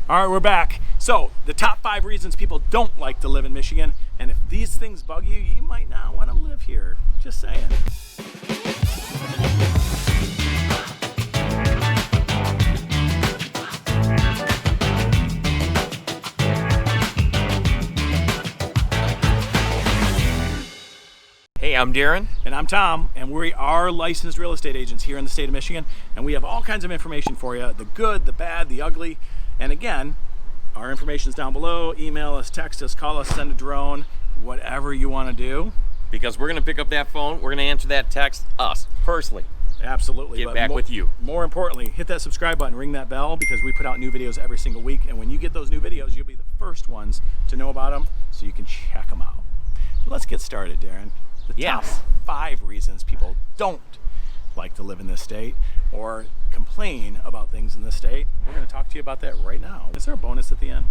All right, we're back. So, the top 5 reasons people don't like to live in Michigan, and if these things bug you, you might not want to live here. Just saying. Hey, I'm Darren. And I'm Tom, and we are licensed real estate agents here in the state of Michigan, and we have all kinds of information for you, the good, the bad, the ugly. And again, our information is down below. Email us, text us, call us, send a drone, whatever you want to do. Because we're going to pick up that phone, we're going to answer that text, us, personally. Absolutely. Get back with you. More importantly, hit that subscribe button, ring that bell, because we put out new videos every single week, and when you get those new videos, you'll be the first ones to know about them, so you can check them out. Let's get started, Darren. The top 5 reasons people don't like to live in this state or complain about things in this state. We're going to talk to you about that right now. Is there a bonus at the end?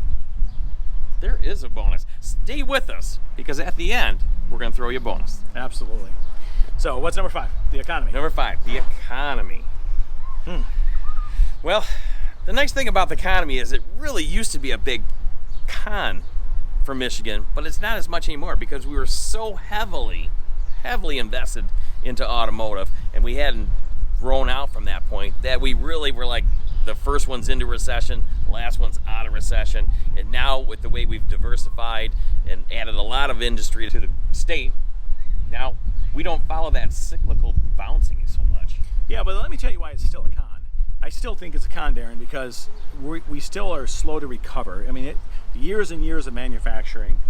There is a bonus. Stay with us, because at the end, we're going to throw you a bonus. Absolutely. So what's number 5? The economy. Number 5, the economy. Well, the nice thing about the economy is it really used to be a big con for Michigan, but it's not as much anymore because we were so heavily invested into automotive, and we hadn't grown out from that point that we really were like the first one's into recession, last one's out of recession. And now with the way we've diversified and added a lot of industry to the state, now we don't follow that cyclical bouncing so much. Yeah, but let me tell you why it's still a con. I still think it's a con, Darren, because we still are slow to recover. I mean, years and years of manufacturing,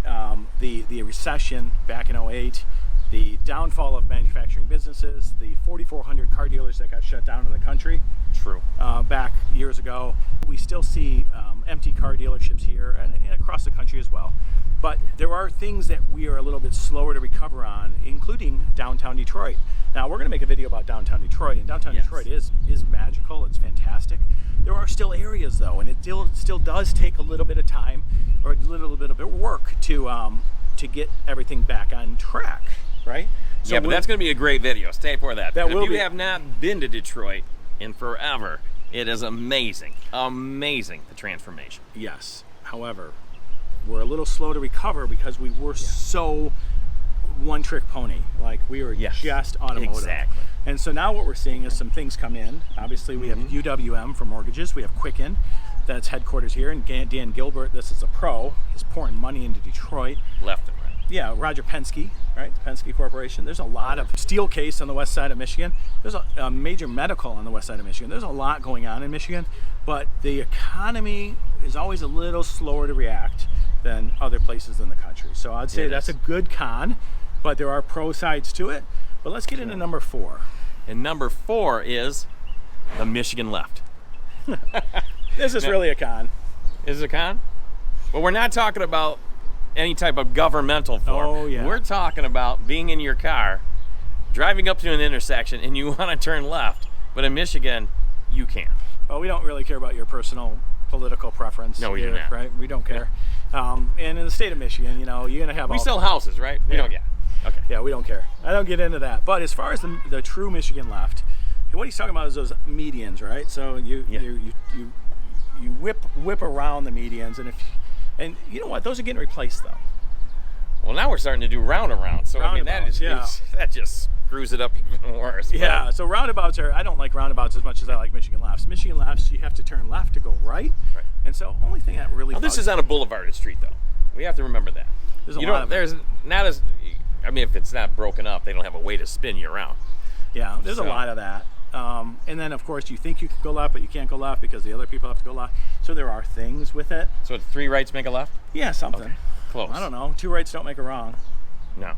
the recession back in 2008, the downfall of manufacturing businesses, the 4,400 car dealers that got shut down in the country. True. Back years ago. We still see empty car dealerships here and across the country as well. But there are things that we are a little bit slower to recover on, including downtown Detroit. Now, we're going to make a video about downtown Detroit, and downtown Detroit is magical. It's fantastic. There are still areas, though, and it still does take a little bit of time or a little bit of work to get everything back on track. Right? So yeah, but that's going to be a great video. Stay for that. If you have not been to Detroit in forever, it is amazing. Amazing, the transformation. Yes. However, we're a little slow to recover because we were so one-trick pony. Like, we were just automotive. Exactly. And so now what we're seeing is some things come in. Obviously, we have UWM for mortgages. We have Quicken, that's headquarters here. And Dan Gilbert, this is a pro, is pouring money into Detroit. Left and right. Yeah, Roger Penske, right? The Penske Corporation. There's a lot of steel case on the west side of Michigan. There's a major medical on the west side of Michigan. There's a lot going on in Michigan, but the economy is always a little slower to react than other places in the country. So I'd say that's a good con, but there are pro sides to it. But let's get into number 4. And number 4 is the Michigan left. This is really a con. Is it a con? Well, we're not talking about any type of governmental form. Oh, yeah. We're talking about being in your car, driving up to an intersection, and you want to turn left, but in Michigan, you can't. Well, we don't really care about your personal political preference. No, we do not. Right? We don't care. And in the state of Michigan, you're going to have We sell houses, right? We don't get. Okay. Yeah, we don't care. I don't get into that. But as far as the true Michigan left, what he's talking about is those medians, right? So you whip around the medians, and you know what? Those are getting replaced, though. Well, now we're starting to do roundabout. So I mean, that just screws it up even worse. Yeah. So roundabouts I don't like roundabouts as much as I like Michigan lefts. Michigan lefts, you have to turn left to go right. Right. And so only thing that really. Well, this is on a boulevarded street, though. We have to remember that. There's a lot of there's not as. I mean, if it's not broken up, they don't have a way to spin you around. Yeah, there's a lot of that. And then, of course, you think you can go left, but you can't go left because the other people have to go left. So there are things with it. So 3 rights make a left? Yeah, something. Okay. Close. I don't know. 2 rights don't make a wrong. No.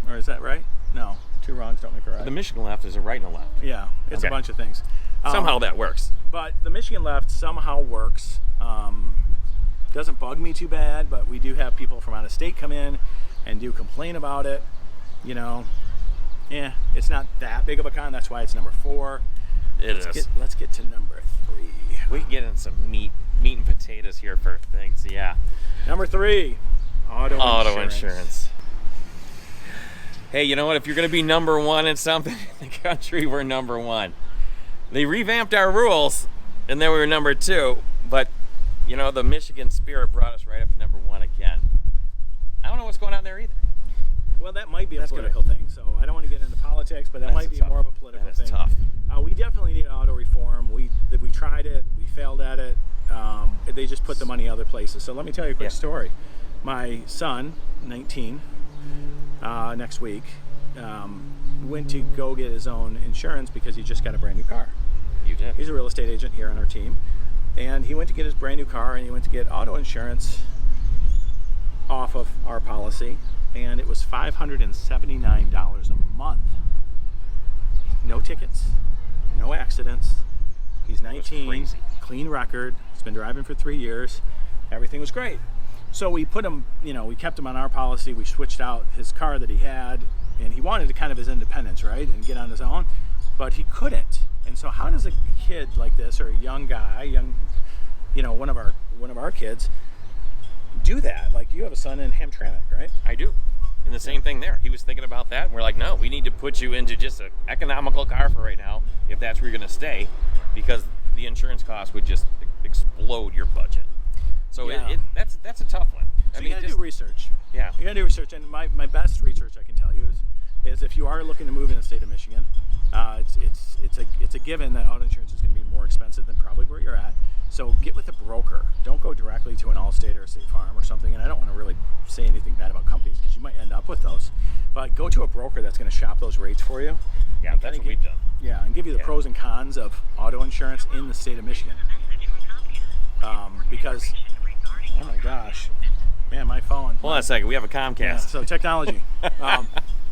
Or is that right? No. 2 wrongs don't make a right. The Michigan left is a right and a left. Yeah, it's a bunch of things. Somehow that works. But the Michigan left somehow works. Doesn't bug me too bad, but we do have people from out of state come in and do complain about it. It's not that big of a con. That's why it's number 4. Let's get to number 3. We can get in some meat and potatoes here for things. Yeah. Number 3, auto insurance. Hey, you know what? If you're going to be number 1 in something in the country, we're number 1. They revamped our rules, and then we were number 2. But You know, the Michigan spirit brought us right up to number 1 again. I don't know what's going on there either. Well, that might be a That's good. political thing. So I don't want to get into politics, but that That's might be tough. more of a political That is thing. tough. We definitely need auto reform. We tried it. We failed at it. They just put the money other places. So let me tell you a quick Yeah. story. My son, 19, next week, went to go get his own insurance because he just got a brand new car. You did. He's a real estate agent here on our team. And he went to get his brand new car, and he went to get auto insurance off of our policy, and it was $579 a month. No tickets, no accidents. He's 19, crazy. clean record. He's been driving for 3 years. Everything was great. So we put him, we kept him on our policy. We switched out his car that he had, and he wanted to kind of his independence, right, and get on his own, but he couldn't. And so how does a kid like this, or a young guy, one of our kids, do that? Like, you have a son in Hamtramck, right? I do. And the same thing there. He was thinking about that, and we're like, no, we need to put you into just an economical car for right now, if that's where you're going to stay, because the insurance cost would just explode your budget. So Yeah. that's a tough one. So you gotta do research. Yeah. You gotta do research, and my best research I can tell you is if you are looking to move in the state of Michigan, it's a given that auto insurance is going to be more expensive than probably where you're at. So get with a broker. Don't go directly to an Allstate or a State Farm or something. And I don't want to really say anything bad about companies because you might end up with those. But go to a broker that's going to shop those rates for you. Yeah, and that's kinda what we've done. Yeah, and give you the Yeah. pros and cons of auto insurance in the state of Michigan. Because, oh my gosh, man, my phone. Hold on a second. We have a Comcast. Yeah, so technology.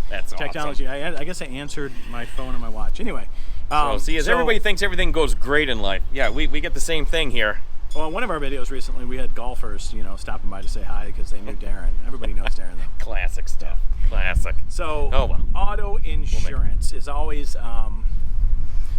That's Technology. I guess I answered my phone and my watch. Anyway. Awesome. So see, as everybody thinks everything goes great in life, yeah, we get the same thing here. Well, in one of our videos recently, we had golfers, stopping by to say hi because they knew Darren. Everybody knows Darren, though. Classic stuff. Classic. So, Oh, well. auto insurance is always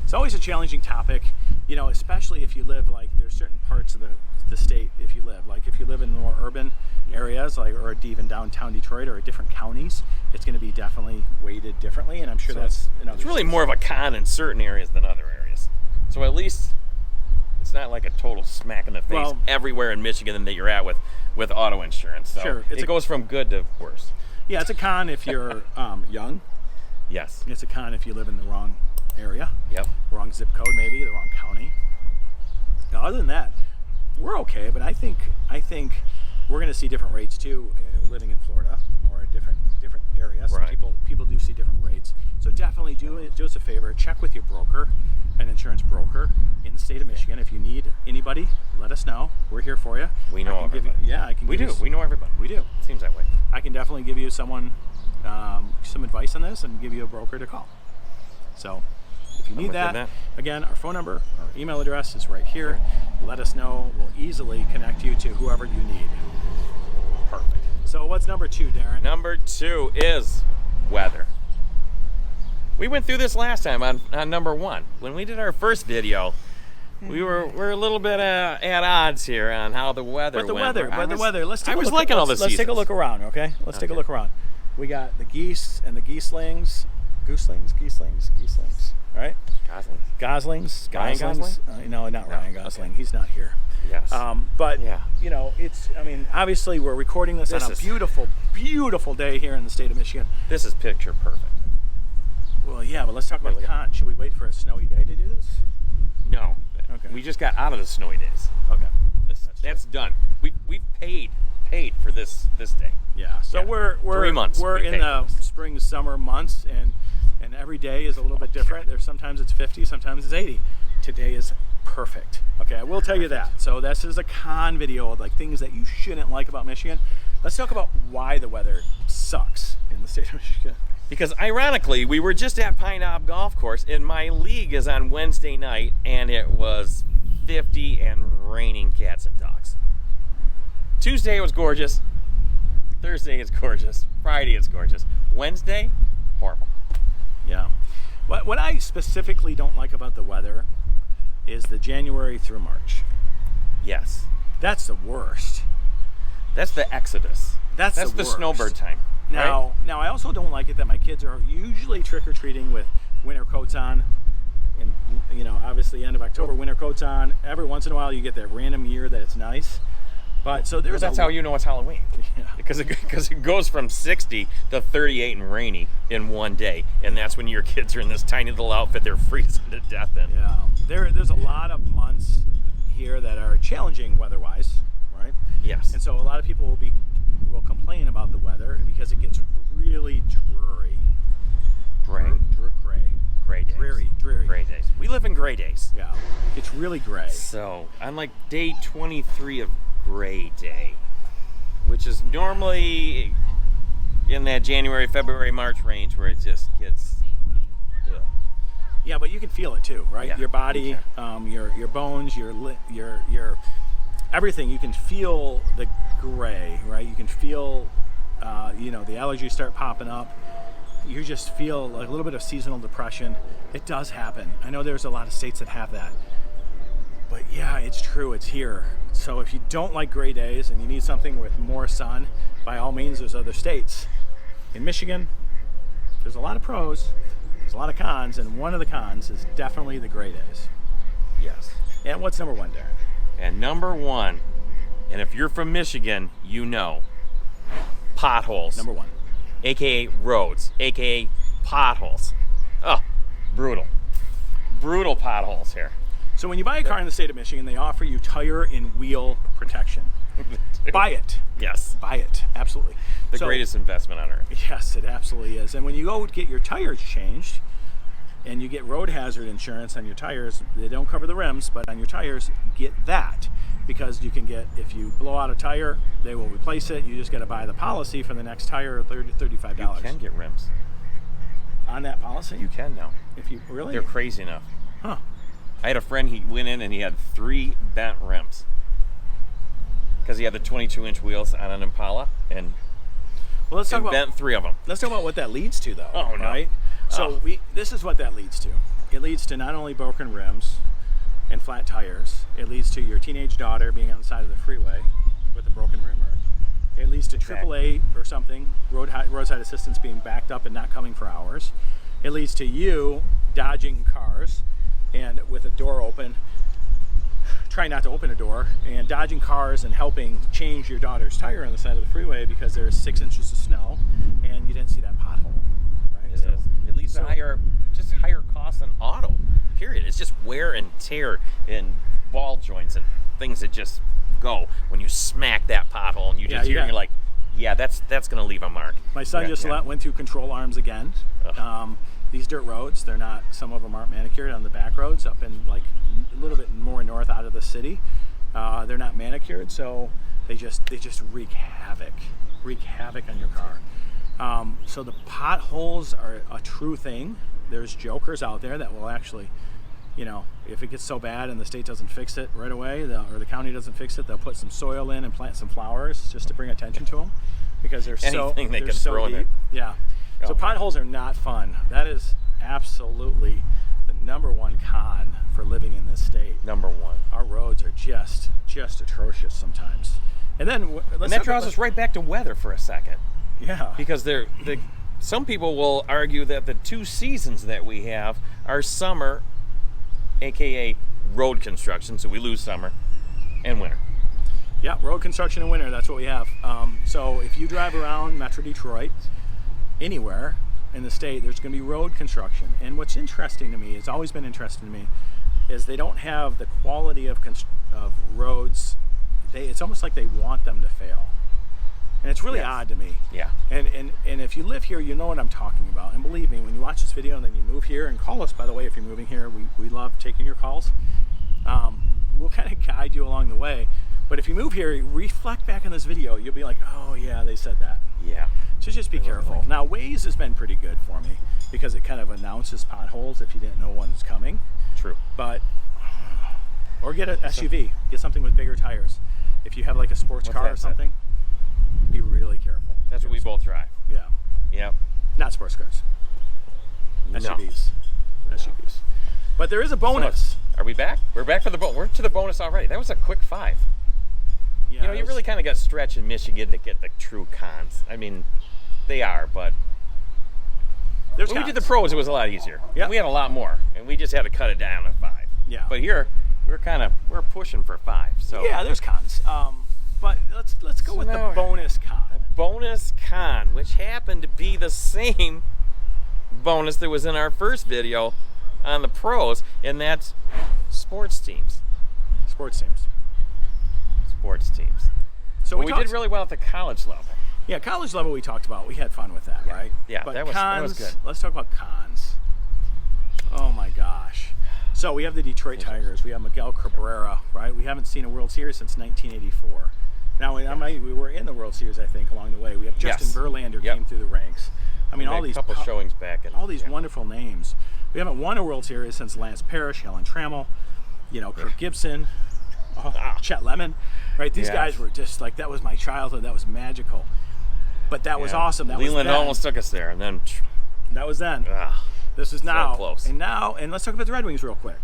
it's always a challenging topic, especially if you live, like, there's certain parts of the state, if you live in more urban areas, or even downtown Detroit or different counties, it's going to be definitely weighted differently, and I'm sure So that's in other it's really states. more of a con in certain areas than other areas. So at least it's not like a total smack in the face Well- everywhere in Michigan that you're at with auto insurance. So Sure, it goes from good to worse. Yeah, it's a con if you're young. Yes. It's a con if you live in the wrong area, Yep. wrong zip code, maybe the wrong county. Now, other than that, we're okay. But I think we're going to see different rates too, living in Florida or different areas. Right. People do see different rates. So definitely do us a favor. Check with your broker, an insurance broker in the state of Michigan. If you need anybody, let us know. We're here for you. We know I can give you, everybody. yeah, I can. We give do. you- We know everybody. We do. Seems that way. I can definitely give you some advice on this and give you a broker to call. So if you need with that, that. again, our phone number, our email address is right here. Let us know. We'll easily connect you to whoever you need. Perfect. So what's number 2, Darren? Number 2 is weather. We went through this last time on number 1. When we did our first video, we're a little bit at odds here on how the weather But the went. weather. Let's take I a was look. liking all the Let's take a seasons. look around, okay? Let's take a Okay. look around. We got the geese and the gooselings. All right? Goslings. Ryan Gosling? No, not No, Ryan Gosling. okay. He's not here. Yes. But Yeah. obviously we're recording this This on a is- beautiful day here in the state of Michigan. This is picture perfect. Well, yeah, but let's talk about the Look at- con. Should we wait for a snowy day to do this? No. Okay. We just got out of the snowy days. Okay. That's done. We paid for this day. Yeah. So Yeah. we're 3 months We're we in paid the for this. spring summer months, and every day is a little bit different. There's sometimes it's 50, sometimes it's 80. Today is perfect. Okay, I will tell you that. So this is a con video of, like, things that you shouldn't like about Michigan. Let's talk about why the weather sucks in the state of Michigan. Because ironically, we were just at Pine Knob Golf Course, and my league is on Wednesday night, and it was 50 and raining cats and dogs. Tuesday it was gorgeous. Thursday is gorgeous. Friday is gorgeous. Wednesday, horrible. Yeah. What I specifically don't like about the weather is the January through March. Yes. That's the worst. That's the exodus. That's the the worst. snowbird time. Now I also don't like it that my kids are usually trick-or-treating with winter coats on, and obviously end of October, winter coats on. Every once in a while, you get that random year that it's nice. But so there's That's how you know it's Halloween. Yeah. Because it goes from 60 to 38 and rainy in one day, and that's when your kids are in this tiny little outfit they're freezing to death in. Yeah, there's a lot of months here that are challenging weather-wise, right? Yes. And so a lot of people will complain about the weather because it gets really dreary. Gray. Gray days. Dreary. Gray days. We live in gray days. Yeah, it's really gray. So I'm like day 23 of gray day, which is normally in that January, February, March range where it just gets. Ugh. Yeah, but you can feel it too, right? Yeah, Your body, you your bones, your everything. You can feel the gray, right? You can feel, the allergies start popping up. You just feel like a little bit of seasonal depression. It does happen. I know there's a lot of states that have that. But yeah, it's true. It's here. So if you don't like gray days and you need something with more sun, by all means, there's other states. In Michigan, there's a lot of pros, there's a lot of cons, and one of the cons is definitely the gray days. Yes. And what's number one, Darren? And number one, and if you're from Michigan, you know, potholes. Number one. AKA roads, AKA potholes. Oh, brutal. Brutal potholes here. So when you buy a car in the state of Michigan, they offer you tire and wheel protection. Buy it. Yes. Buy it. Absolutely. The greatest investment on earth. Yes, it absolutely is. And when you go get your tires changed and you get road hazard insurance on your tires, they don't cover the rims, but on your tires, get that. Because you can get, if you blow out a tire, they will replace it. You just got to buy the policy for the next tire, $35. You can get rims. On that policy? You can now. If you really? They're crazy enough. Huh. I had a friend, he went in and he had 3 bent rims. Because he had the 22-inch wheels on an Impala and Well, let's talk about bent 3 of them. Let's talk about what that leads to, though. Oh, no. Right? So Oh. this is what that leads to. It leads to not only broken rims and flat tires. It leads to your teenage daughter being on the side of the freeway with a broken rim. Or it leads to AAA or something, roadside assistance being backed up and not coming for hours. It leads to you dodging cars and with a door open, trying not to open a door, and dodging cars and helping change your daughter's tire on the side of the freeway because there's 6 inches of snow and you didn't see that pothole. Right? It is. It leads to higher costs than auto. Period. It's just wear and tear in ball joints and things that just go when you smack that pothole and you just hear and you're like, yeah, that's going to leave a mark. My son went through control arms again. These dirt roads, some of them aren't manicured on the back roads up in like a little bit more north out of the city. They're not manicured, so they just wreak havoc on your car. So the potholes are a true thing. There's jokers out there that will actually, if it gets so bad and the state doesn't fix it right away, or the county doesn't fix it, they'll put some soil in and plant some flowers just to bring attention to them because they're anything they they're can so throw in deep. there. Yeah. So potholes are not fun. That is absolutely the number one con for living in this state. Number one. Our roads are just atrocious sometimes. And then that draws us right back to weather for a second. Yeah. Because some people will argue that the 2 seasons that we have are summer, aka road construction, so we lose summer, and winter. Yeah, road construction and winter, that's what we have. So if you drive around Metro Detroit, anywhere in the state, there's going to be road construction. And what's interesting to me, it's always been interesting to me, is they don't have the quality of roads. It's almost like they want them to fail. And it's really odd to me. Yeah. And if you live here, you know what I'm talking about. And believe me, when you watch this video and then you move here, and call us, by the way, if you're moving here, we love taking your calls. We'll kind of guide you along the way. But if you move here, reflect back on this video, you'll be like, oh yeah, they said that. Yeah. So just be careful. Now, Waze has been pretty good for me because it kind of announces potholes if you didn't know one was coming. True. But, or get an SUV, get something with bigger tires. If you have like a sports car or something, be really careful. That's what we both drive. Yeah. Yep. Not sports cars. SUVs. SUVs. But there is a bonus. Are we back? We're back for we're to the bonus already. That was a quick 5. Yeah, you really kind of got stretched in Michigan to get the true cons. I mean, they are, but There's when we did the cons. pros, it was a lot easier. Yep. We had a lot more, and we just had to cut it down to 5. Yeah. But here, we're pushing for 5. So Yeah, there's cons. But let's go So with the now- bonus con. bonus con, which happened to be the same bonus that was in our first video on the pros, and that's sports teams. Sports teams. Sports teams. So Well, we did really well at the college level. Yeah, college level we talked about. We had fun with that, right? Yeah, but that was cons, good. Let's talk about cons. Oh my gosh. So we have the Detroit Tigers. We have Miguel Cabrera, right? We haven't seen a World Series since 1984. Now we were in the World Series, I think, along the way. We have Justin Yes. Verlander Yep. came through the ranks. I mean, We all made these a couple showings back in all these yeah. wonderful names. We haven't won a World Series since Lance Parrish, Helen Trammell, Kirk Gibson, Chet Lemon, right? These Yes. guys were just like, that was my childhood. That was magical. But that was Yeah. awesome. That Leland was then. almost took us there, and then That was then. ah, This is now. close. And let's talk about the Red Wings real quick.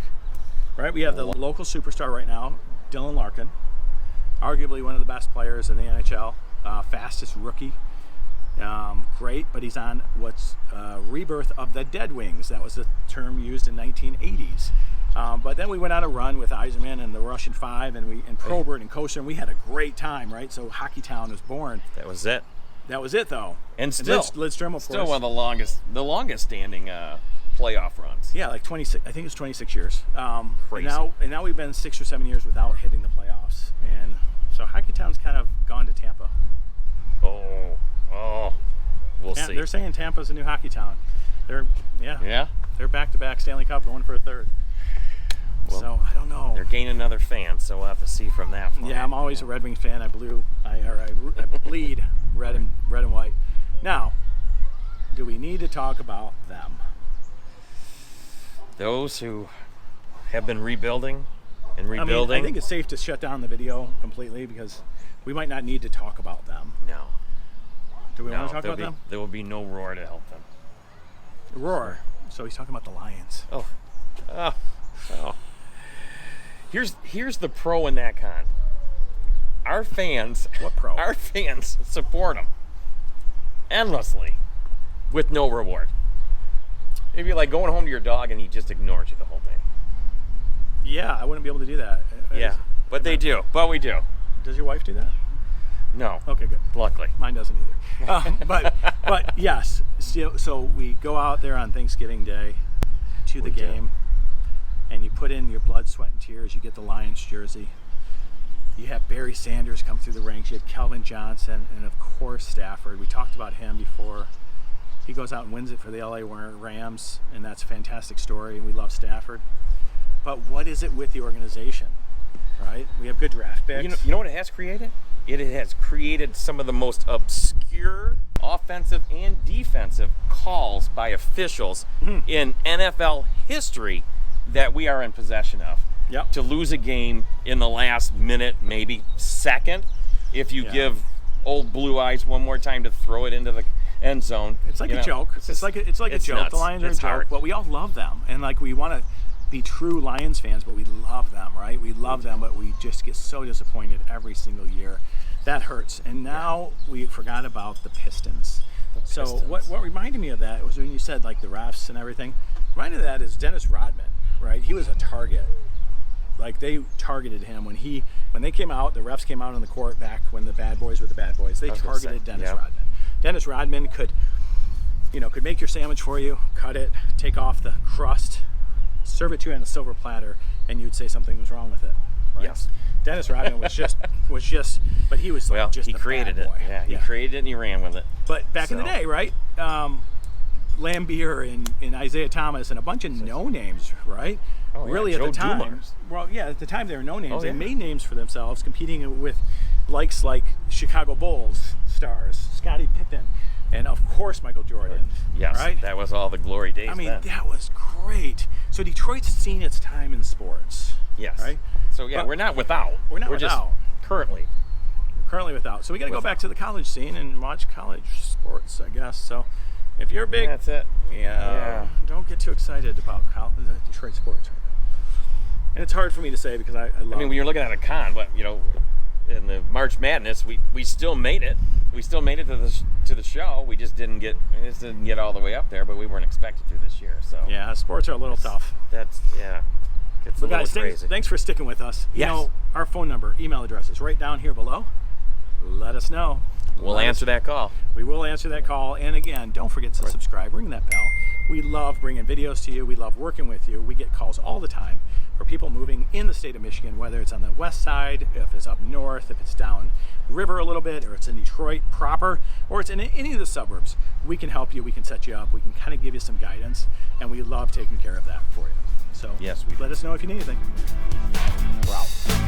Right? We have the local superstar right now, Dylan Larkin, arguably one of the best players in the NHL, fastest rookie. Great, but he's on what's rebirth of the Dead Wings. That was a term used in 1980s. But then we went on a run with Yzerman and the Russian Five, and Probert and Kosher, and we had a great time, right? So Hockey Town was born. that was it. That was it, though. And still, Lidstrom, of still course. one of the longest standing playoff runs. Yeah, like 26. I think it's 26 years. Crazy. And now we've been 6 or 7 years without hitting the playoffs, and so Hockey Town's kind of gone to Tampa. We'll Yeah, see. they're saying Tampa's the new Hockey Town. Yeah, They're back-to-back Stanley Cup, going for a third. Well, so I don't know. they're gaining another fan, so we'll have to see from that. Yeah, I'm always a Red Wings fan. I bleed red and white. Now, do we need to talk about them? Those who have been rebuilding and I mean, rebuilding. I think it's safe to shut down the video completely because we might not need to talk about them. no, Do we no, want to talk there'll about be, them? there will be no roar to help them. Roar. So he's talking about the Lions. Oh. Here's the pro in that con. Our fans. What pro? Our fans support them endlessly with no reward. It'd be like going home to your dog and he just ignores you the whole day. Yeah, I wouldn't be able to do that. Yeah, but they do. But we do. Does your wife do that? No. Okay, good. Luckily. Mine doesn't either. But yes, so we go out there on Thanksgiving Day to the We do. game, and you put in your blood, sweat, and tears. You get the Lions jersey. You have Barry Sanders come through the ranks. You have Kelvin Johnson, and of course Stafford. We talked about him before. He goes out and wins it for the LA Rams, and that's a fantastic story. And we love Stafford. But what is it with the organization, right? We have good draft picks. You know what it has created? It has created some of the most obscure offensive and defensive calls by officials in NFL history that we are in possession of. Yep. To lose a game in the last minute, maybe second, if you Yeah. give old Blue Eyes one more time to throw it into the end zone. It's like you a know, joke. It's like a joke. nuts. The Lions are It's a joke, hard. but we all love them, and like we want to be true Lions fans, but we love them, right? We love them, but we just get so disappointed every single year. That hurts. And now we forgot about the Pistons. So what reminded me of that was when you said like the refs and everything. Reminded of that is Dennis Rodman, right? He was a target. Like they targeted him when they came out. The refs came out on the court back when the bad boys were the bad boys. They was gonna targeted say, Dennis yeah. Rodman. Dennis Rodman could make your sandwich for you, cut it, take off the crust, serve it to you on a silver platter, and you'd say something was wrong with it. Right? Yes. Dennis Rodman was just, but he was Well, like just he a created bad it. boy. Yeah, he created it and he ran with it. But back in the So- day, right? Lambier and Isaiah Thomas and a bunch of no names, right? Oh, yeah, Really Joe at the time. Dumars. Well, yeah, at the time they were no names. Oh, They yeah. made names for themselves, competing with likes like Chicago Bulls stars, Scottie Pippen, and of course Michael Jordan. Yes, right? that was all the glory days I mean, then. that was great. So Detroit's seen its time in sports. Yes. Right? So yeah, But we're not without. we're not just without. currently. Currently without. So we got to go back to the college scene and watch college sports, I guess. So if you're a big, That's it. yeah, don't get too excited about the Detroit sports. And it's hard for me to say because I love. I mean, when you're looking at a con, in the March Madness, we still made it. We still made it to to the show. We just didn't get all the way up there, but we weren't expected to this year. So Yeah, sports are a little tough. that's It's a But little guys, crazy. thanks for sticking with us. You Yes. know, our phone number, email address is right down here below. Let us know. We'll Let us- answer that call. We will answer that call. And again, don't forget to subscribe, ring that bell. We love bringing videos to you. We love working with you. We get calls all the time for people moving in the state of Michigan, whether it's on the west side, if it's up north, if it's down river a little bit, or it's in Detroit proper, or it's in any of the suburbs. We can help you. We can set you up. We can kind of give you some guidance. And we love taking care of that for you. So Yes, we do. let us know if you need anything. We're out.